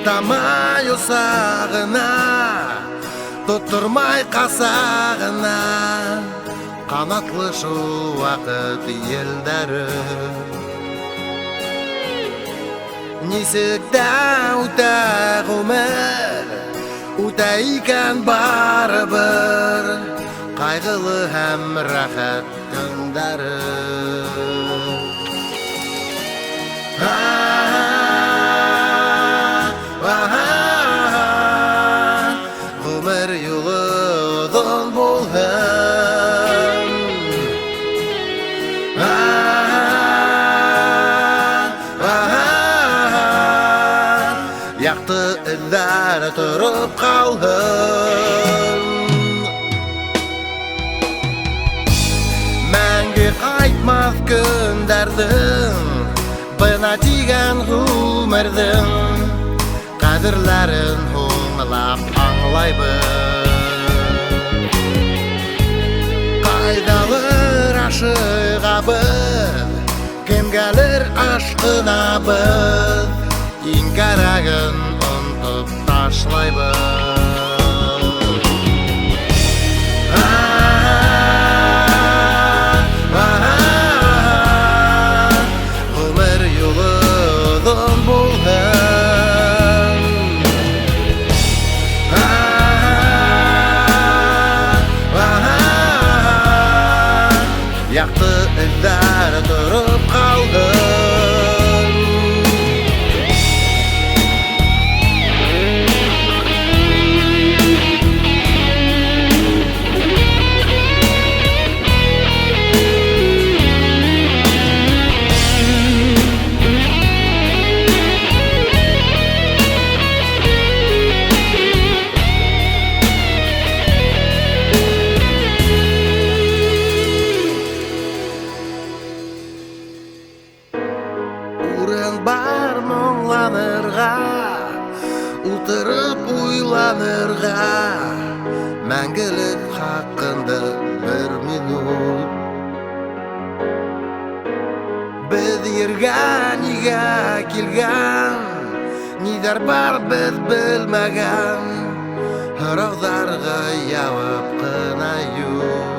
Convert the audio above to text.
Тамай сағына, тұттырмай қасағына, қанатлы шул вақыт елдері. Несікті үті ғұмыр, үті икен бары бір, қайғылы һәм рахат күндері. Ғұмыр юлы ұзын болғын, яқты ілләр тұрып қалғын. Мәңгі қайтмас күндердің, бына тиген ғұмырдың қадірлерін оңылап аңлайбыз. Қайдалыр ашыға біз, кемгәлер ашқына біз, ең кәрәгін ұнтып ташлайбыз. Яқты ілләр тұрып қалғын. Урын бар мұңланырға, ұтырып ойланырға, мәңгілік хақында бір минут. Біз ерге неге келген, нидер бар біз білмеген, ұрақтарға яуып қына ю.